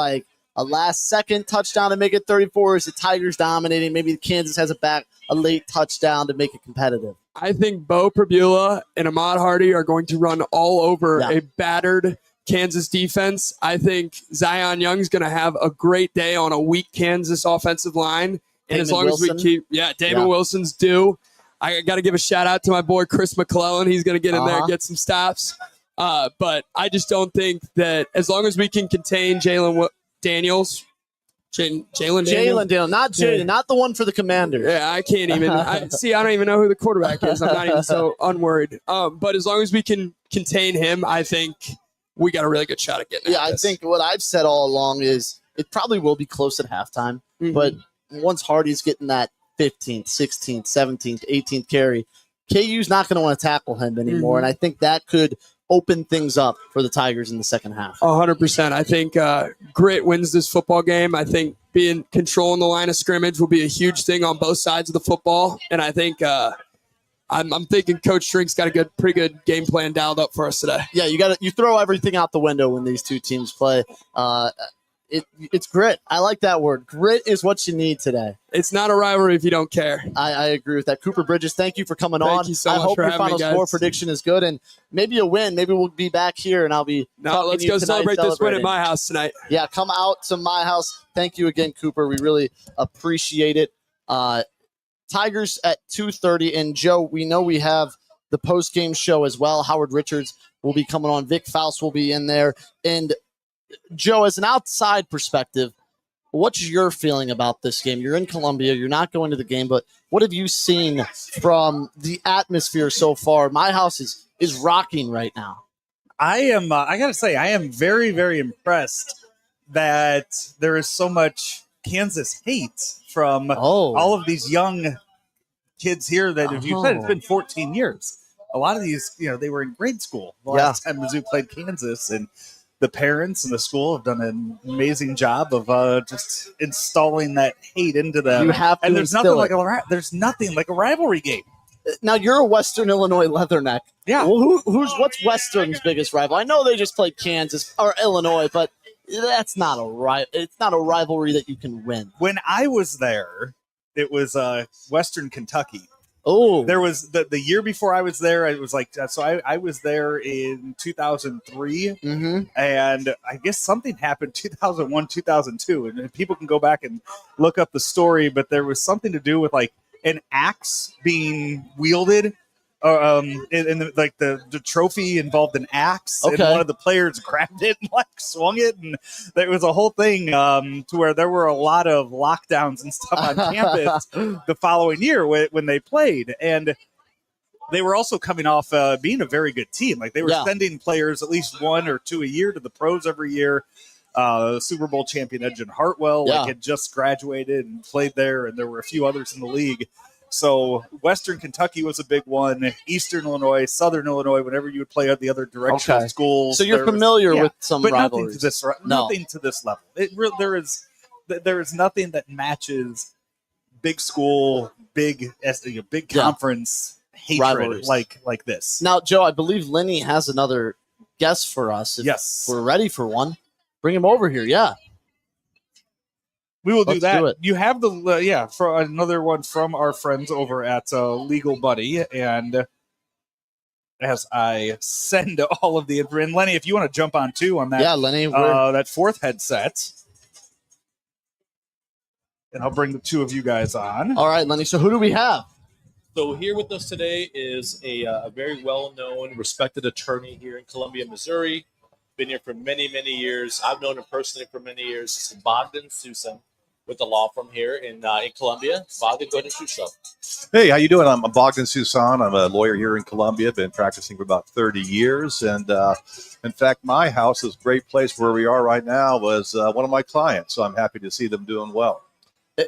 [SPEAKER 1] last-second touchdown to make it 34? Or is it Tigers dominating? Maybe Kansas has a late touchdown to make it competitive.
[SPEAKER 6] I think Bo Prabula and Ahmad Hardy are going to run all over a battered Kansas defense. I think Zion Young's going to have a great day on a weak Kansas offensive line. And as long as we keep, David Wilson's due. I got to give a shout out to my boy Chris McClellan. He's going to get in there and get some stops. But I just don't think that as long as we can contain Jalen Daniels, not Jaden, not the one for the Commanders. Yeah, I can't even. I don't even know who the quarterback is. I'm not even so unworried. But as long as we can contain him, I think we got a really good shot at getting.
[SPEAKER 1] I think what I've said all along is it probably will be close at halftime. Mm-hmm. But once Hardy's getting that 15th, 16th, 17th, 18th carry, KU's not going to want to tackle him anymore. Mm-hmm. And I think that could open things up for the Tigers in the second half. 100%.
[SPEAKER 6] I think grit wins this football game. I think controlling the line of scrimmage will be a huge thing on both sides of the football. And I think I'm thinking Coach Drink's got a pretty good game plan dialed up for us today.
[SPEAKER 1] Yeah, you throw everything out the window when these two teams play. It's grit. I like that word. Grit is what you need today.
[SPEAKER 6] It's not a rivalry if you don't care.
[SPEAKER 1] I agree with that. Cooper Bridges, thank you for coming on.
[SPEAKER 6] Thank you so much
[SPEAKER 1] I hope
[SPEAKER 6] for
[SPEAKER 1] your
[SPEAKER 6] having
[SPEAKER 1] final
[SPEAKER 6] me,
[SPEAKER 1] score prediction is good and maybe a win. Maybe we'll be back here and I'll be
[SPEAKER 6] let's go celebrate this win at my house tonight.
[SPEAKER 1] Yeah, come out to my house. Thank you again, Cooper. We really appreciate it. Tigers at 2:30. And Joe, we know we have the post-game show as well. Howard Richards will be coming on. Vic Faust will be in there. And Joe, as an outside perspective, what's your feeling about this game? You're in Columbia. You're not going to the game, but what have you seen from the atmosphere so far? My house is rocking right now.
[SPEAKER 4] I am. I got to say, I am very, very impressed that there is so much Kansas hate from all of these young kids here that, as you said, it's been 14 years. A lot of these, they were in grade school the last time Mizzou played Kansas, and the parents and the school have done an amazing job of just installing that hate into them.
[SPEAKER 1] You have to,
[SPEAKER 4] and there's nothing like a rivalry game.
[SPEAKER 1] Now you're a Western Illinois Leatherneck.
[SPEAKER 4] Yeah.
[SPEAKER 1] Well, what's Western's biggest rival? I know they just played Kansas or Illinois, but that's not it's not a rivalry that you can win.
[SPEAKER 4] When I was there, it was Western Kentucky.
[SPEAKER 1] Oh,
[SPEAKER 4] there was the year before I was there. It was I was there in 2003, and I guess something happened 2001, 2002, and people can go back and look up the story. But there was something to do with an axe being wielded. The trophy involved an axe, and one of the players grabbed it and swung it, and there was a whole thing to where there were a lot of lockdowns and stuff on campus the following year when they played, and they were also coming off being a very good team. They were sending players at least one or two a year to the pros every year. Super Bowl champion Edgen Hartwell had just graduated and played there, and there were a few others in the league. So Western Kentucky was a big one. Eastern Illinois, Southern Illinois, whenever you would play at the other directional schools.
[SPEAKER 1] So you're familiar with some rivalries.
[SPEAKER 4] Nothing to this level. There is nothing that matches big school, big conference hatred
[SPEAKER 1] rivalries.
[SPEAKER 4] like this.
[SPEAKER 1] Now, Joe, I believe Lenny has another guest for us. If we're ready for one, bring him over here. Yeah.
[SPEAKER 4] We will do
[SPEAKER 1] Let's
[SPEAKER 4] that.
[SPEAKER 1] do it.
[SPEAKER 4] You have the for another one from our friends over at Legal Buddy, and as I send all of the information, Lenny, if you want to jump on too on that,
[SPEAKER 1] Lenny,
[SPEAKER 4] that fourth headset, and I'll bring the two of you guys on.
[SPEAKER 1] All right, Lenny. So who do we have?
[SPEAKER 2] So here with us today is a very well-known, respected attorney here in Columbia, Missouri. Been here for many, many years. I've known him personally for many years. This is Bogdan Susan with the law firm here in Columbia. Bogdan, go ahead and shoot yourself.
[SPEAKER 7] Hey, how you doing? I'm Bogdan Susan. I'm a lawyer here in Columbia. Been practicing for about 30 years. And in fact, my house, this great place where we are right now, was one of my clients. So I'm happy to see them doing well.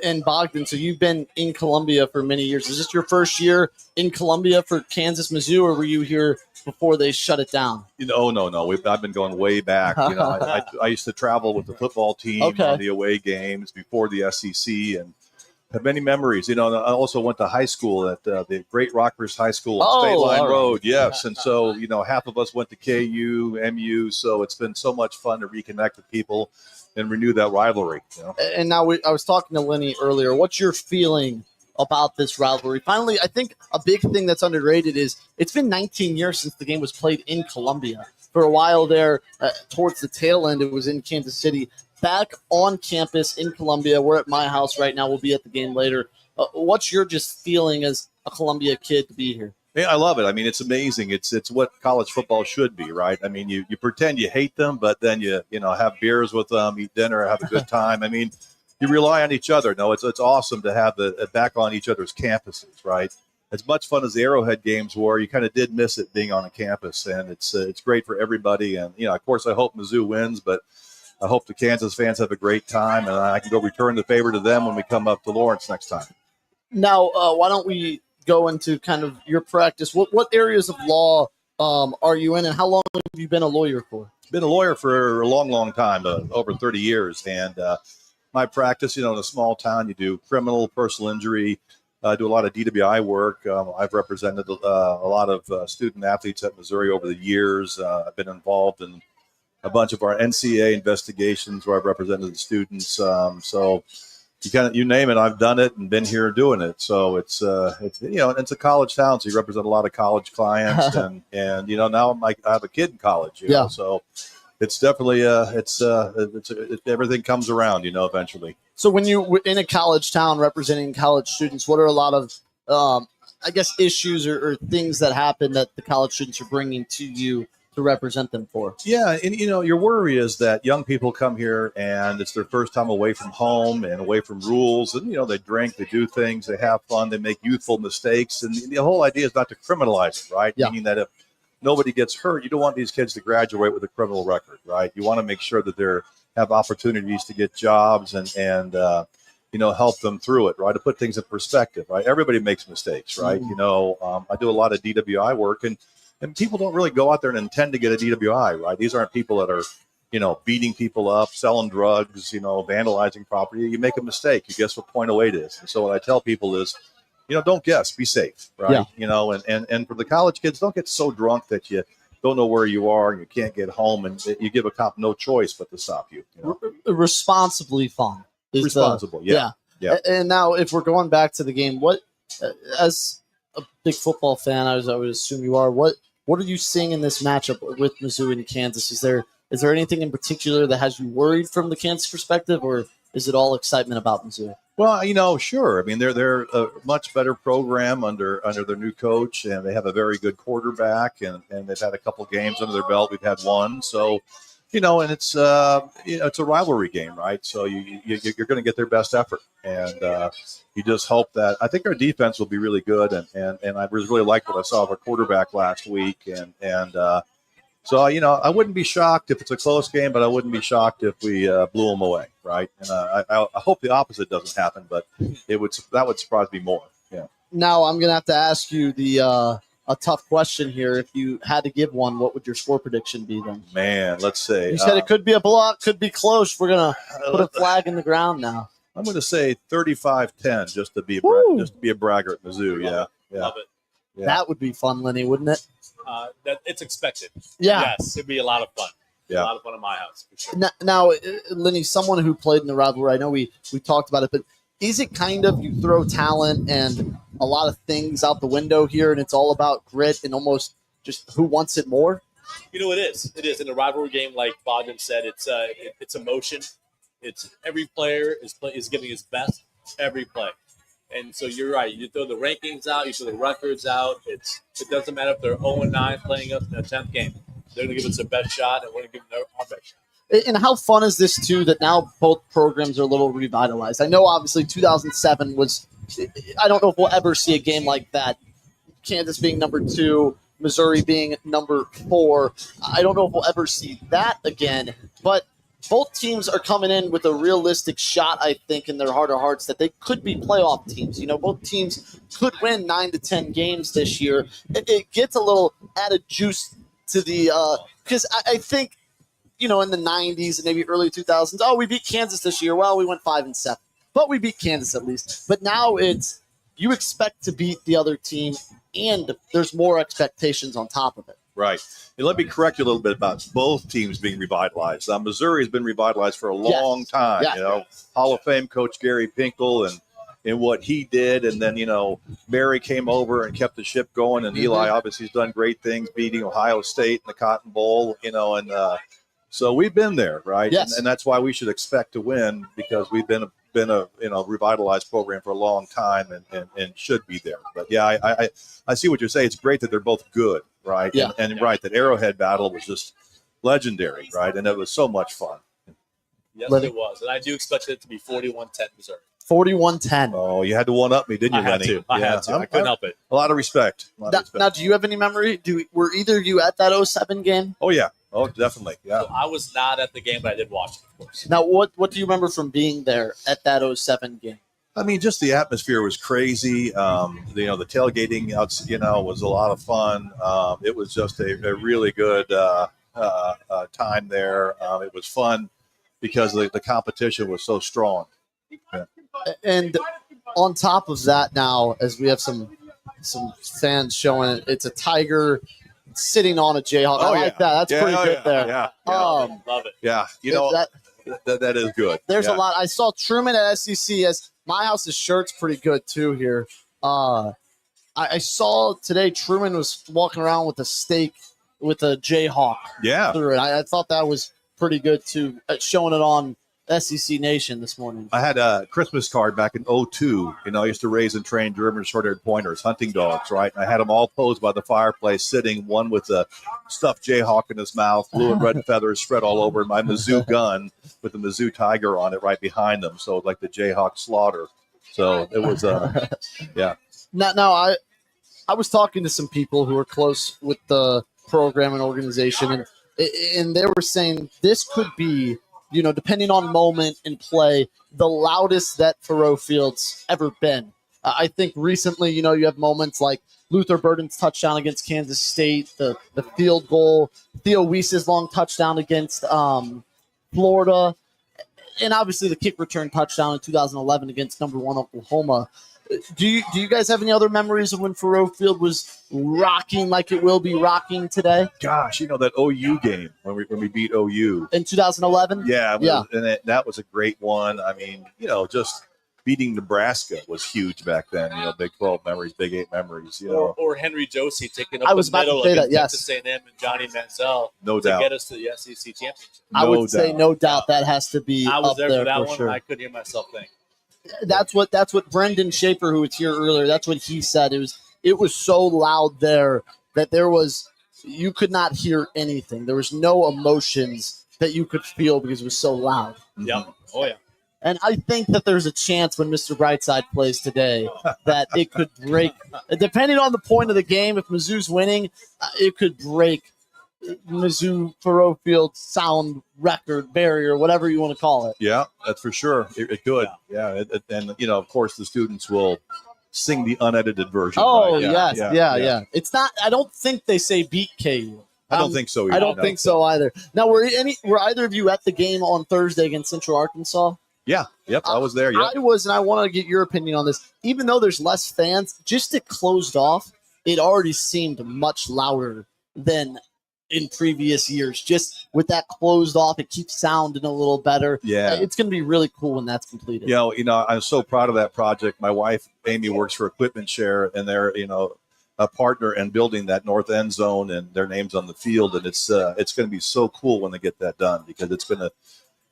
[SPEAKER 1] And Bogdan, so you've been in Columbia for many years. Is this your first year in Columbia for Kansas, Mizzou, or were you here before they shut it down?
[SPEAKER 7] No. I've been going way back. I used to travel with the football team on the away games before the SEC, and have many memories. I also went to high school at the Great Rockers High School on State Line Road. Yes, and so half of us went to KU, MU. So it's been so much fun to reconnect with people and renew that rivalry.
[SPEAKER 1] And now I was talking to Lenny earlier. What's your feeling about this rivalry? Finally, I think a big thing that's underrated is it's been 19 years since the game was played in Columbia. For a while there, towards the tail end, it was in Kansas City. Back on campus in Columbia. We're at my house right now. We'll be at the game later. What's your just feeling as a Columbia kid to be here?
[SPEAKER 7] Yeah, I love it. I mean, it's amazing. It's what college football should be, right? I mean, you pretend you hate them, but then you have beers with them, eat dinner, have a good time. I mean, you rely on each other. No, it's awesome to have the back on each other's campuses, right? As much fun as the Arrowhead games were, you kind of did miss it being on a campus, and it's great for everybody. And of course, I hope Mizzou wins, but I hope the Kansas fans have a great time, and I can go return the favor to them when we come up to Lawrence next time.
[SPEAKER 1] Now, why don't we go into kind of your practice? What areas of law are you in, and how long have you been a lawyer for?
[SPEAKER 7] Been a lawyer for a long, long time, over 30 years. And my practice, in a small town, you do criminal, personal injury, do a lot of DWI work. I've represented a lot of student athletes at Missouri over the years. I've been involved in a bunch of our NCAA investigations where I've represented the students. So you name it, I've done it and been here doing it. So it's it's a college town, so you represent a lot of college clients, and now I have a kid in college. So it's definitely everything comes around, eventually.
[SPEAKER 1] So when you in a college town representing college students, what are a lot of issues or things that happen that the college students are bringing to you to represent them for?
[SPEAKER 7] Yeah, and your worry is that young people come here and it's their first time away from home and away from rules, and they drink, they do things, they have fun, they make youthful mistakes, and the whole idea is not to criminalize it, right? Yeah. Meaning that if nobody gets hurt, you don't want these kids to graduate with a criminal record, right? You want to make sure that they have opportunities to get jobs and help them through it, right? To put things in perspective, right? Everybody makes mistakes, right? Mm-hmm. I do a lot of DWI work, and people don't really go out there and intend to get a DWI, right? These aren't people that are, beating people up, selling drugs, vandalizing property. You make a mistake, you guess what point 08 is. And so what I tell people is, don't guess, be safe, right? Yeah. And for the college kids, don't get so drunk that you don't know where you are and you can't get home, and you give a cop no choice but to stop you.
[SPEAKER 1] Responsibly fun.
[SPEAKER 7] Responsible, yeah.
[SPEAKER 1] And now if we're going back to the game, what, as a big football fan, I would assume you are, what are you seeing in this matchup with Mizzou and Kansas? Is there anything in particular that has you worried from the Kansas perspective, or is it all excitement about Mizzou?
[SPEAKER 7] Well, sure. I mean, they're a much better program under their new coach, and they have a very good quarterback, and they've had a couple games under their belt. We've had one, so and it's it's a rivalry game, right? So you're going to get their best effort, and you just hope that. I think our defense will be really good, and I really liked what I saw of our quarterback last week, and so I wouldn't be shocked if it's a close game, but I wouldn't be shocked if we blew them away, right? And I hope the opposite doesn't happen, but that would surprise me more. Yeah.
[SPEAKER 1] Now I'm going to have to ask you a tough question here. If you had to give one, what would your score prediction be then?
[SPEAKER 7] Man, let's say.
[SPEAKER 1] You said it could be a block, could be close. We're going to put a flag in the ground now.
[SPEAKER 7] I'm going to say 35-10 just to be a braggart, Mizzou. Yeah.
[SPEAKER 2] Love it.
[SPEAKER 7] Yeah.
[SPEAKER 1] That would be fun, Lenny, wouldn't it?
[SPEAKER 2] That it's expected.
[SPEAKER 1] Yeah.
[SPEAKER 2] Yes, it'd be a lot of fun.
[SPEAKER 7] Yeah.
[SPEAKER 2] A lot of fun in my house for sure.
[SPEAKER 1] Now, Lenny, someone who played in the rivalry, I know we talked about it, but is it kind of you throw talent and a lot of things out the window here, and it's all about grit and almost just who wants it more?
[SPEAKER 2] You know, it is. It is in a rivalry game, like Bogdan said. It's emotion. It's every player is giving his best every play, and so you're right. You throw the rankings out, you throw the records out. It doesn't matter if they're 0-9 playing up in the 10th game. They're going to give us their best shot, and we're going to give them our best shot.
[SPEAKER 1] And how fun is this, too, that now both programs are a little revitalized? I know, obviously, 2007 was – I don't know if we'll ever see a game like that. Kansas being number 2, Missouri being number 4. I don't know if we'll ever see that again. But both teams are coming in with a realistic shot, I think, in their heart of hearts that they could be playoff teams. You know, both teams could win 9 to 10 games this year. It gets a little added juice to the because I think, you know, in the 90s and maybe early 2000s, we beat Kansas this year. Well, we went 5-7, but we beat Kansas at least. But now it's you expect to beat the other team, and there's more expectations on top of it.
[SPEAKER 7] Right. And let me correct you a little bit about both teams being revitalized. Missouri has been revitalized for a long time.
[SPEAKER 1] Yeah.
[SPEAKER 7] You know, Hall of Fame coach Gary Pinkel and what he did. And then, you know, Barry came over and kept the ship going. And Eli obviously has done great things, beating Ohio State in the Cotton Bowl, you know, and so we've been there, right?
[SPEAKER 1] Yes.
[SPEAKER 7] And that's why we should expect to win, because we've been a revitalized program for a long time and should be there. But yeah, I see what you're saying. It's great that they're both good, right?
[SPEAKER 1] Yeah.
[SPEAKER 7] And right, that Arrowhead battle was just legendary, right? And it was so much fun.
[SPEAKER 2] Yes, it was. And I do expect it to be 41-10 Missouri.
[SPEAKER 1] 41-10.
[SPEAKER 7] Oh, you had to one up me, didn't you,
[SPEAKER 2] I had
[SPEAKER 7] Lenny?
[SPEAKER 2] to. I had to. I couldn't help it.
[SPEAKER 7] A lot of respect.
[SPEAKER 1] Now, do you have any memory? Were either of you at that 07 game?
[SPEAKER 7] Oh yeah. Oh, definitely. Yeah.
[SPEAKER 2] So I was not at the game, but I did watch it, of course.
[SPEAKER 1] Now, what do you remember from being there at that 07 game?
[SPEAKER 7] I mean, just the atmosphere was crazy. The tailgating out, was a lot of fun. It was just a really good time there. It was fun because the competition was so strong. Yeah.
[SPEAKER 1] And on top of that, now as we have some fans showing it's a Tiger sitting on a Jayhawk. I like that. That's pretty good there.
[SPEAKER 7] Yeah.
[SPEAKER 2] Love it.
[SPEAKER 7] Yeah. That is good.
[SPEAKER 1] There's a lot. I saw Truman at SEC. As my house's shirt's pretty good too here. I saw today Truman was walking around with a steak with a Jayhawk.
[SPEAKER 7] Yeah.
[SPEAKER 1] Through it. I thought that was pretty good too. Showing it on SEC Nation this morning.
[SPEAKER 7] I had a Christmas card back in 2002. I used to raise and train German short-haired pointers, hunting dogs, right? And I had them all posed by the fireplace, sitting, one with a stuffed Jayhawk in his mouth, blue and red feathers spread all over, and my Mizzou gun with the Mizzou Tiger on it right behind them. So like the Jayhawk slaughter. So it was, yeah.
[SPEAKER 1] Now I was talking to some people who are close with the program and organization, and they were saying this could be, depending on moment and play, the loudest that Thoreau Field's ever been. I think recently, you have moments like Luther Burden's touchdown against Kansas State, the field goal, Theo Weiss's long touchdown against Florida, and obviously the kick return touchdown in 2011 against number 1 Oklahoma. Do you guys have any other memories of when Thoreau Field was rocking like it will be rocking today?
[SPEAKER 7] Gosh, that OU game when we beat OU
[SPEAKER 1] in 2011.
[SPEAKER 7] Yeah, and that was a great one. I mean, just beating Nebraska was huge back then. Big 12 memories, Big 8 memories.
[SPEAKER 2] Or Henry Josie taking up
[SPEAKER 1] I was
[SPEAKER 2] the
[SPEAKER 1] about
[SPEAKER 2] middle
[SPEAKER 1] to say
[SPEAKER 2] against
[SPEAKER 1] that, yes.
[SPEAKER 2] Texas A&M and Johnny Manziel
[SPEAKER 7] No
[SPEAKER 2] to
[SPEAKER 7] doubt.
[SPEAKER 2] get us to the SEC championship.
[SPEAKER 1] I would say no doubt that has to be
[SPEAKER 2] I was
[SPEAKER 1] up
[SPEAKER 2] there
[SPEAKER 1] there
[SPEAKER 2] for that
[SPEAKER 1] for
[SPEAKER 2] one.
[SPEAKER 1] sure.
[SPEAKER 2] And I couldn't hear myself think.
[SPEAKER 1] That's what Brendan Schaefer, who was here earlier, that's what he said. It was so loud there that you could not hear anything. There was no emotions that you could feel because it was so loud.
[SPEAKER 2] Yep. Oh, yeah.
[SPEAKER 1] And I think that there's a chance when Mr. Brightside plays today that it could break, depending on the point of the game, if Mizzou's winning, it could break Mizzou Thoreau Field sound record barrier, whatever you want to call it.
[SPEAKER 7] Yeah, that's for sure. It could. Yeah. And of course, the students will sing the unedited version.
[SPEAKER 1] Oh,
[SPEAKER 7] right?
[SPEAKER 1] yes. Yeah. It's not, I don't think they say beat KU.
[SPEAKER 7] I don't think so either.
[SPEAKER 1] I don't think so either. Now, were either of you at the game on Thursday against Central Arkansas?
[SPEAKER 7] Yeah. Yep. I was there. Yep.
[SPEAKER 1] I was, and I want to get your opinion on this. Even though there's less fans, just it closed off. it already seemed much louder than in previous years. Just with that closed off, it keeps sounding a little better.
[SPEAKER 7] Yeah.
[SPEAKER 1] It's going to be really cool when that's completed.
[SPEAKER 7] You know, I'm so proud of that project. My wife, Amy, works for Equipment Share, and they're, a partner in building that north end zone, and their name's on the field. And it's going to be so cool when they get that done, because it's going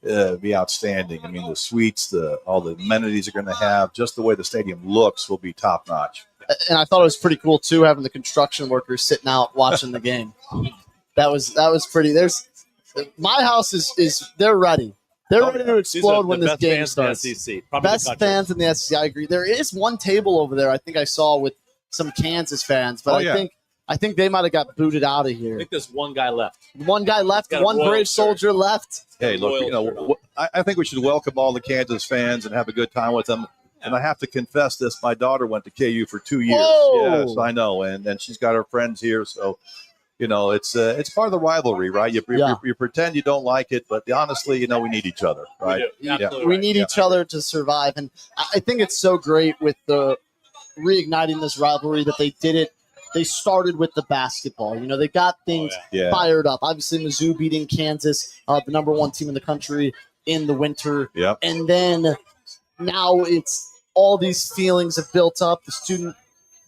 [SPEAKER 7] to be outstanding. I mean, the suites, all the amenities are going to have, just the way the stadium looks will be top notch.
[SPEAKER 1] And I thought it was pretty cool too, having the construction workers sitting out watching the game. That was pretty. My house is they're ready. They're ready to explode when this game starts. Best fans in the SEC. I agree. There is one table over there I think I saw with some Kansas fans, but I think they might have got booted out of here.
[SPEAKER 2] I think there's one guy left.
[SPEAKER 1] One brave soldier left.
[SPEAKER 7] Hey, look, I think we should welcome all the Kansas fans and have a good time with them. And I have to confess this: my daughter went to KU for 2 years.
[SPEAKER 1] Whoa.
[SPEAKER 7] Yes, I know, and she's got her friends here, so. It's part of the rivalry, right? You pretend you don't like it, but honestly, we need each other, right?
[SPEAKER 1] We need each other to survive. And I think it's so great with the reigniting this rivalry that they did it. They started with the basketball. They got things fired up. Obviously, Mizzou beating Kansas, the number 1 team in the country in the winter.
[SPEAKER 7] Yep.
[SPEAKER 1] And then now it's all these feelings have built up. The student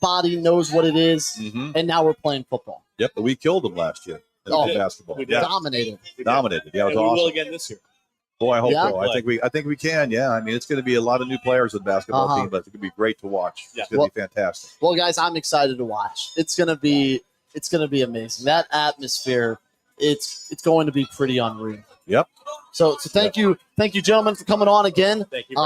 [SPEAKER 1] body knows what it is, and now we're playing football.
[SPEAKER 7] Yep, but we killed them last year in basketball.
[SPEAKER 1] Dominated.
[SPEAKER 7] Dominated. Yeah, it was
[SPEAKER 2] and we
[SPEAKER 7] awesome.
[SPEAKER 2] will again this year.
[SPEAKER 7] Boy, I hope so. I think we can. Yeah, I mean, it's going to be a lot of new players in the basketball team, but it's going to be great to watch. It's going to be fantastic.
[SPEAKER 1] Well, guys, I'm excited to watch. It's going to be amazing. That atmosphere, it's going to be pretty unreal.
[SPEAKER 7] Yep.
[SPEAKER 1] So thank you, gentlemen, for coming on again.
[SPEAKER 2] Thank you.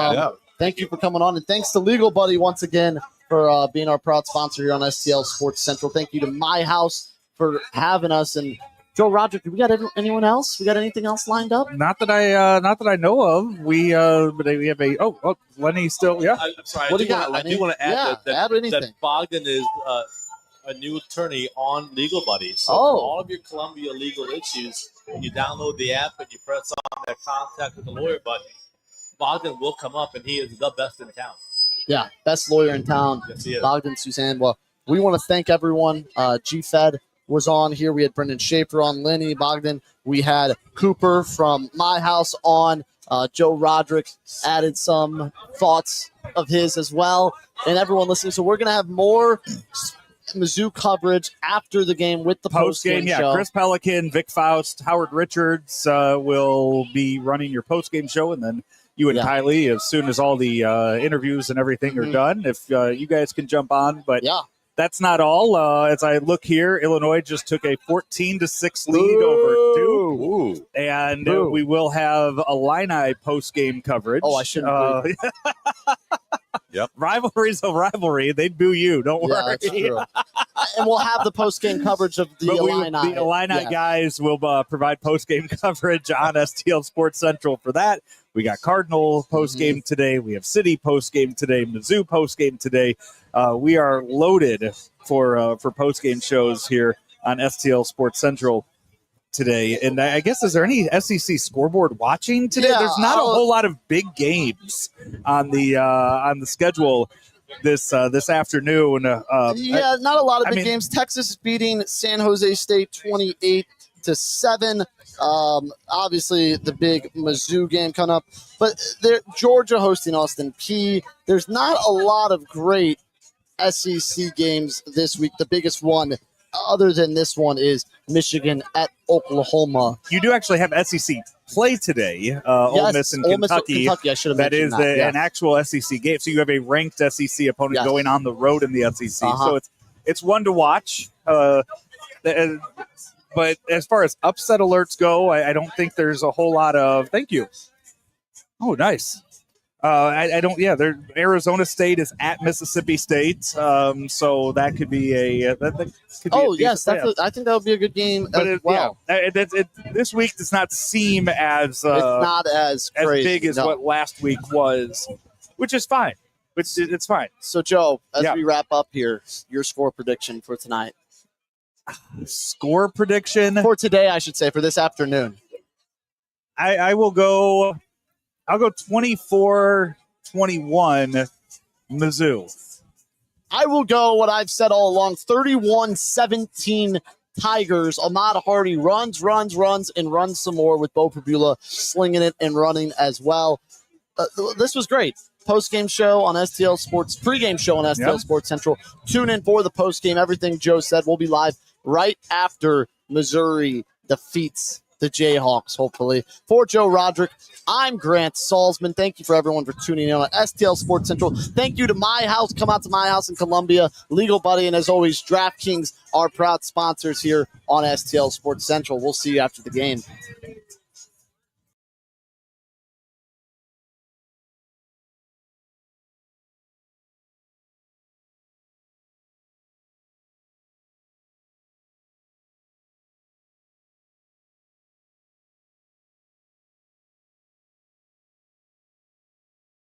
[SPEAKER 1] Thank you for coming on, and thanks to Legal Buddy once again for being our proud sponsor here on STL Sports Central. Thank you to My House for having us. And Joe Roderick, we got anyone else? We got anything else lined up?
[SPEAKER 4] Not that I know of. We have a Lenny still. Yeah.
[SPEAKER 2] I'm sorry.
[SPEAKER 1] What do you got,
[SPEAKER 2] I do want to add
[SPEAKER 1] add anything.
[SPEAKER 2] that Bogdan is a new attorney on Legal Buddy. So for all of your Columbia legal issues, when you download the app and you press on that contact with the lawyer button, Bogdan will come up, and he is the best in town.
[SPEAKER 1] Yeah, best lawyer in town.
[SPEAKER 2] Yes, he is.
[SPEAKER 1] Bogdan Suzanne. Well, we want to thank everyone. G-Fed was on here. We had Brendan Schaefer on, Lenny, Bogdan. We had Cooper from My House on. Joe Roderick added some thoughts of his as well, and everyone listening. So we're going to have more Mizzou coverage after the game with the post-game show.
[SPEAKER 4] Chris Pelican, Vic Faust, Howard Richards will be running your post-game show, and then you and Kylie, as soon as all the interviews and everything are done, if you guys can jump on. But that's not all. As I look here, Illinois just took a 14-6 lead over Duke. And we will have Illini post-game coverage.
[SPEAKER 1] Oh, I shouldn't.
[SPEAKER 7] Yep.
[SPEAKER 4] Rivalry's a rivalry. They'd boo you. Don't worry.
[SPEAKER 1] That's true. And we'll have the post-game coverage of the Illini.
[SPEAKER 4] The Illini guys will provide post-game coverage on STL Sports Central for that. We got Cardinal post-game today. We have City post-game today. Mizzou post-game today. We are loaded for post-game shows here on STL Sports Central today. And I guess, is there any SEC scoreboard watching today? There's not a whole lot of big games on the schedule this afternoon.
[SPEAKER 1] Not a lot of big games. Texas is beating San Jose State 28-7. Obviously the big Mizzou game coming up, but Georgia hosting Austin Peay. There's not a lot of great SEC games this week. The biggest one, other than this one, is Michigan at Oklahoma.
[SPEAKER 4] You do actually have SEC play today. Ole Miss and Kentucky.
[SPEAKER 1] I should have mentioned
[SPEAKER 4] that. An actual SEC game. So you have a ranked SEC opponent going on the road in the SEC. So it's one to watch. But as far as upset alerts go, I don't think there's a whole lot of. Thank you. Oh, nice. I don't. Yeah, Arizona State is at Mississippi State, so that could be a.
[SPEAKER 1] I think that would be a good game.
[SPEAKER 4] This week does not seem as.
[SPEAKER 1] It's not as crazy,
[SPEAKER 4] big as what last week was, which is fine. It's fine.
[SPEAKER 1] So, Joe, as we wrap up here, your score prediction for tonight.
[SPEAKER 4] Score prediction
[SPEAKER 1] for today, I should say, for this afternoon.
[SPEAKER 4] I will go. I'll go 24-21 Mizzou.
[SPEAKER 1] I will go what I've said all along, 31-17 Tigers. Ahmad Hardy runs, and runs some more with Bo Prabula slinging it and running as well. This was great. Post-game show on STL Sports, pregame show on STL Sports Central. Tune in for the post-game. Everything Joe said will be live right after Missouri defeats the Jayhawks, hopefully. For Joe Roderick, I'm Grant Salsman. Thank you for everyone for tuning in on STL Sports Central. Thank you to My House. Come out to My House in Columbia. Legal Buddy, and as always, DraftKings are proud sponsors here on STL Sports Central. We'll see you after the game.